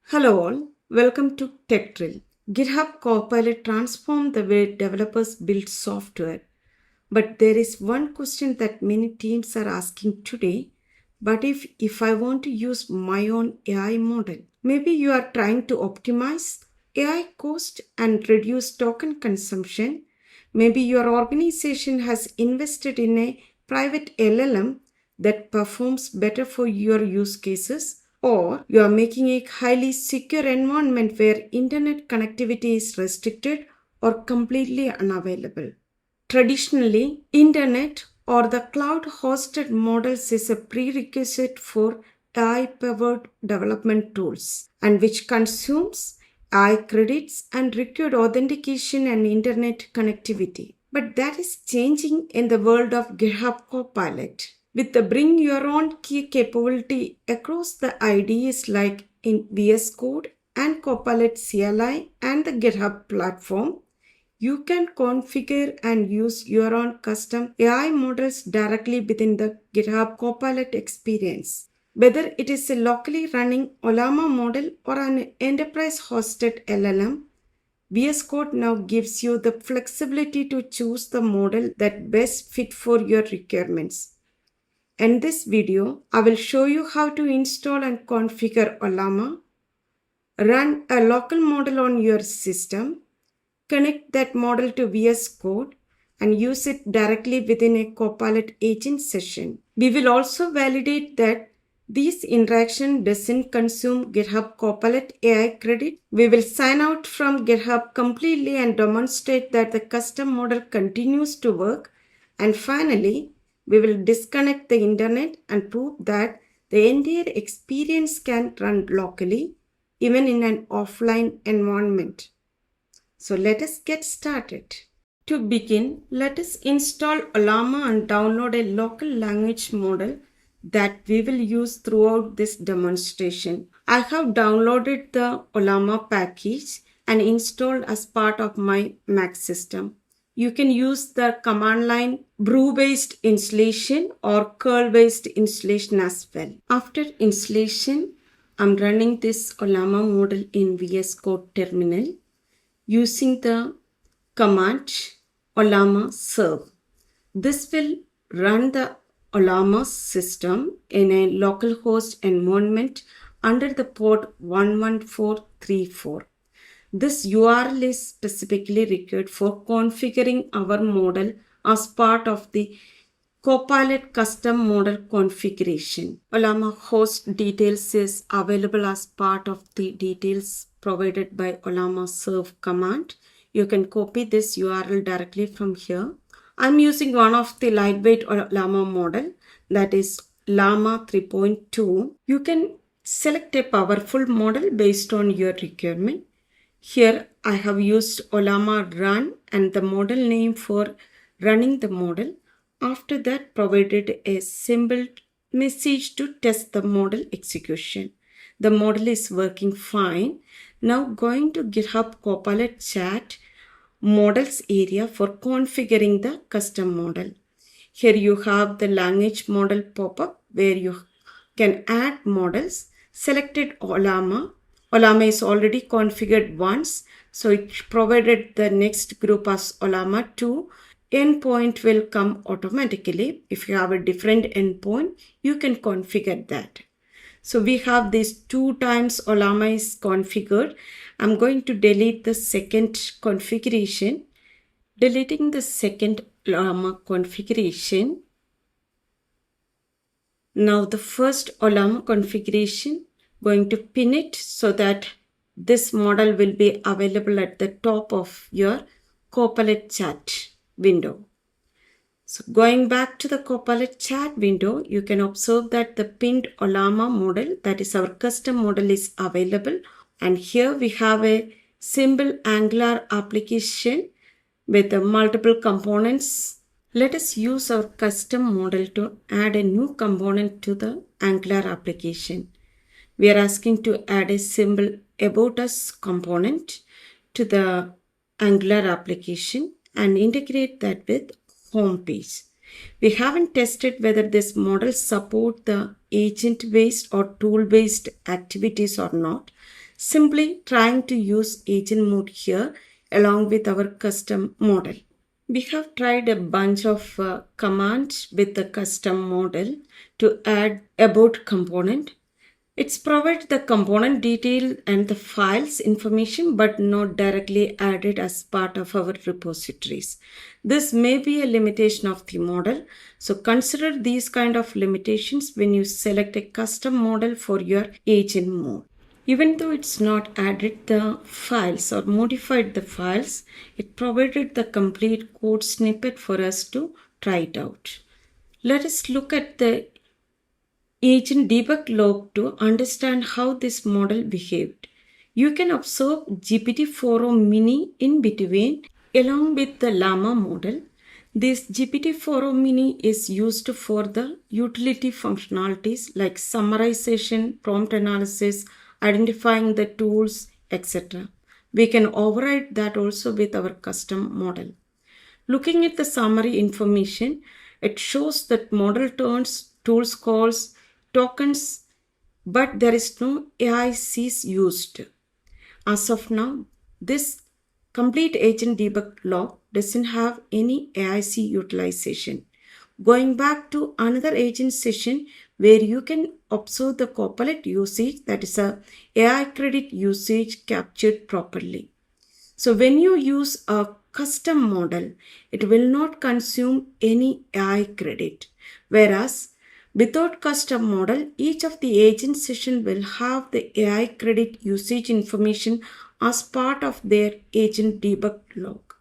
Hello all, welcome to TechRill. GitHub Copilot transformed the way developers build software. But there is one question that many teams are asking today. But if I want to use my own AI model, maybe you are trying to optimize AI cost and reduce token consumption. Maybe your organization has invested in a private LLM that performs better for your use cases, or you are making a highly secure environment where internet connectivity is restricted or completely unavailable. Traditionally, internet or the cloud-hosted models is a prerequisite for AI-powered development tools and which consumes AI credits and required authentication and internet connectivity. But that is changing in the world of GitHub Copilot. With the bring your own key capability across the IDEs like in VS Code and Copilot CLI and the GitHub platform, you can configure and use your own custom AI models directly within the GitHub Copilot experience. Whether it is a locally running Ollama model or an enterprise-hosted LLM, VS Code now gives you the flexibility to choose the model that best fits for your requirements. In this video, I will show you how to install and configure Ollama, run a local model on your system, connect that model to VS Code, and use it directly within a Copilot agent session. We will also validate that this interaction doesn't consume GitHub Copilot AI credit. We will sign out from GitHub completely and demonstrate that the custom model continues to work. And finally, we will disconnect the internet and prove that the entire experience can run locally, even in an offline environment. So let us get started. To begin, let us install Ollama and download a local language model that we will use throughout this demonstration. I have downloaded the Ollama package and installed as part of my Mac system. You can use the command line brew-based installation or curl-based installation as well. After installation, I'm running this Ollama model in VS Code terminal using the command Ollama serve. This will run the Ollama system in a localhost environment under the port 11434. This URL is specifically required for configuring our model as part of the Copilot custom model configuration. Ollama host details is available as part of the details provided by Ollama serve command. You can copy this URL directly from here. I'm using one of the lightweight Ollama model, that is Llama 3.2. You can select a powerful model based on your requirement. Here I have used Ollama run and the model name for running the model. After that, provided a simple message to test the model execution. The model is working fine. Now going to GitHub Copilot chat models area for configuring the custom model. Here you have the language model pop-up where you can add models. Selected Ollama. Ollama is already configured once, so it provided the next group as Ollama 2. Endpoint will come automatically. If you have a different endpoint, you can configure that. So we have these 2 times Ollama is configured. I'm going to delete the second configuration. Deleting the second Ollama configuration. Now the first Ollama configuration, going to pin it so that this model will be available at the top of your Copilot chat window. So going back to the Copilot chat window, you can observe that the pinned Ollama model, that is our custom model, is available. And here we have a simple Angular application with multiple components. Let us use our custom model to add a new component to the Angular application. We are asking to add a symbol about us component to the Angular application and integrate that with home page. We haven't tested whether this model support the agent-based or tool-based activities or not. simply trying to use agent mode here along with our custom model. We have tried a bunch of commands with the custom model to add about component. It's provide the component detail and the files information but not directly added as part of our repositories. This may be a limitation of the model. So consider these kind of limitations when you select a custom model for your agent mode. Even though it's not added the files or modified the files, it provided the complete code snippet for us to try it out. Let us look at the agent debug log to understand how this model behaved. You can observe GPT-4o mini in between along with the Llama model. This GPT-4o mini is used for the utility functionalities like summarization, prompt analysis, identifying the tools, etc. We can override that also with our custom model. Looking at the summary information, it shows that model turns, tools calls, tokens, but there is no AICs used. As of now, this complete agent debug log doesn't have any AIC utilization. Going back to another agent session where you can observe the Copilot usage, that is a AI credit usage captured properly. So when you use a custom model, it will not consume any AI credit. Whereas without custom model, each of the agent session will have the AI credit usage information as part of their agent debug log.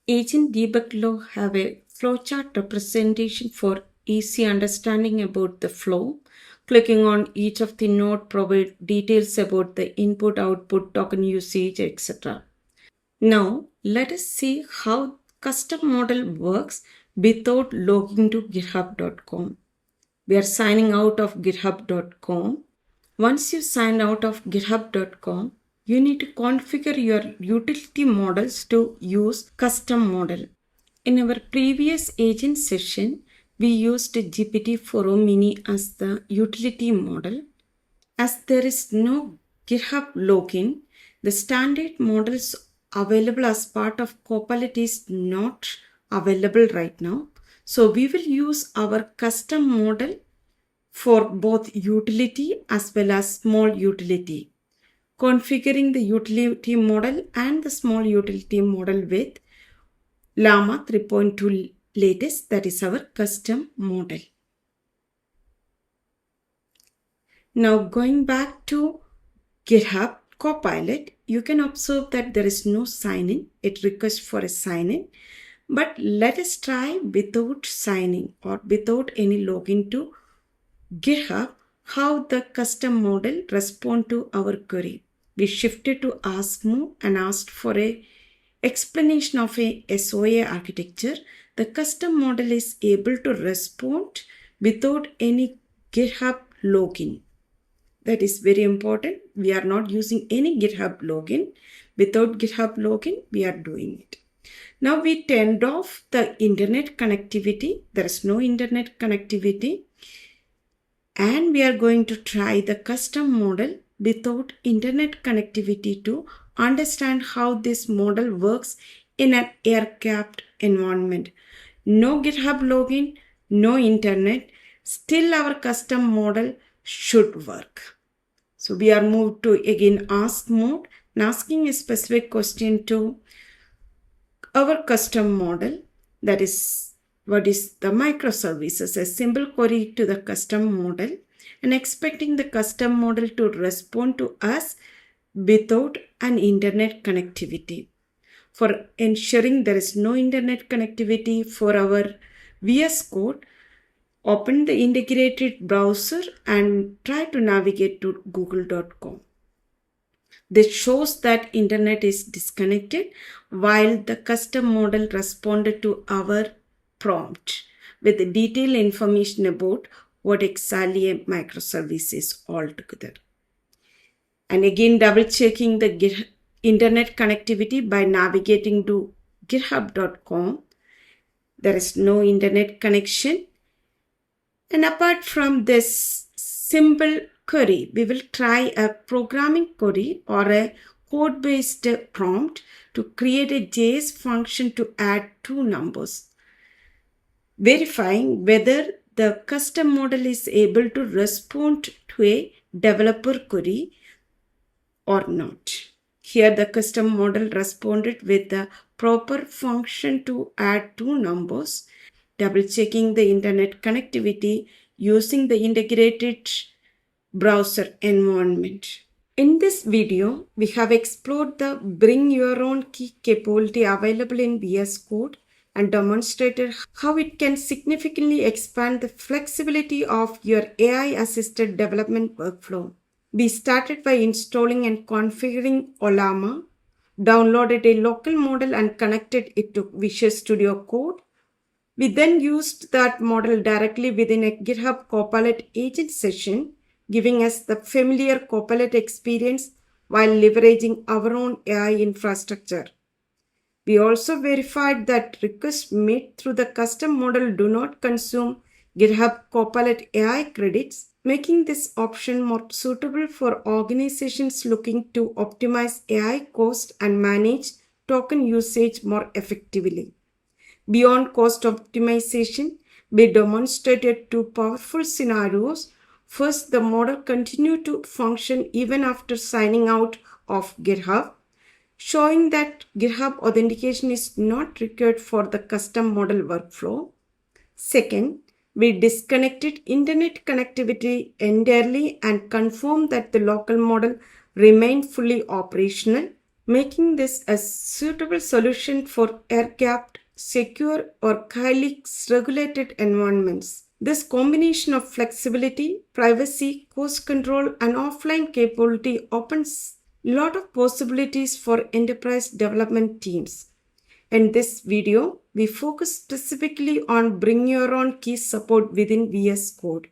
Agent debug log have a flowchart representation for easy understanding about the flow. Clicking on each of the node provide details about the input, output, token usage, etc. Now let us see how custom model works without logging to github.com. We are signing out of github.com. Once you sign out of github.com, you need to configure your utility models to use custom model. In our previous agent session, we used GPT-4o mini as the utility model. As there is no GitHub login, the standard models available as part of Copilot is not available right now. So we will use our custom model for both utility as well as small utility. Configuring the utility model and the small utility model with Llama 3.2 latest, that is our custom model. Now going back to GitHub Copilot, you can observe that there is no sign-in. It requests for a sign-in. But let us try without signing or without any login to GitHub how the custom model respond to our query. We shifted to ask mode and asked for a explanation of a SOA architecture. The custom model is able to respond without any GitHub login. That is very important. We are not using any GitHub login. Without GitHub login, we are doing it. Now we turned off the internet connectivity. There is no internet connectivity. And we are going to try the custom model without internet connectivity to understand how this model works in an air-gapped environment. No GitHub login, no internet. Still our custom model should work. So we are moved to again ask mode and asking a specific question to our custom model, that is what is the microservices, a simple query to the custom model and expecting the custom model to respond to us without an internet connectivity. For ensuring there is no internet connectivity for our VS Code, open the integrated browser and try to navigate to google.com. This shows that internet is disconnected while the custom model responded to our prompt with detailed information about what exactly a microservice is altogether. And again double checking the internet connectivity by navigating to github.com. There is no internet connection. And apart from this simple query, we will try a programming query or a code-based prompt to create a JS function to add two numbers, verifying whether the custom model is able to respond to a developer query or not. Here the custom model responded with the proper function to add two numbers, double checking the internet connectivity using the integrated browser environment. In this video, we have explored the bring your own key capability available in VS Code and demonstrated how it can significantly expand the flexibility of your AI-assisted development workflow. We started by installing and configuring Ollama, downloaded a local model and connected it to Visual Studio Code. We then used that model directly within a GitHub Copilot Agent session, giving us the familiar Copilot experience while leveraging our own AI infrastructure. We also verified that requests made through the custom model do not consume GitHub Copilot AI credits, making this option more suitable for organizations looking to optimize AI cost and manage token usage more effectively. Beyond cost optimization, we demonstrated two powerful scenarios. First, the model continued to function even after signing out of GitHub, showing that GitHub authentication is not required for the custom model workflow. Second, we disconnected internet connectivity entirely and confirmed that the local model remained fully operational, making this a suitable solution for air-gapped, secure, or highly regulated environments. This combination of flexibility, privacy, cost control, and offline capability opens a lot of possibilities for enterprise development teams. In this video, we focus specifically on bring your own key support within VS Code.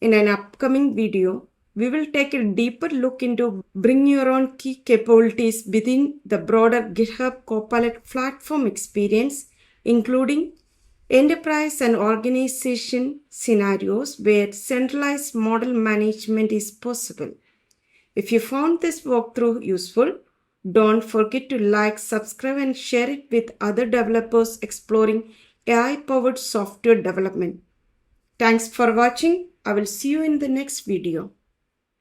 In an upcoming video, we will take a deeper look into bring your own key capabilities within the broader GitHub Copilot platform experience, including enterprise and organization scenarios where centralized model management is possible. If you found this walkthrough useful, don't forget to like, subscribe, and share it with other developers exploring AI-powered software development. Thanks for watching. I will see you in the next video.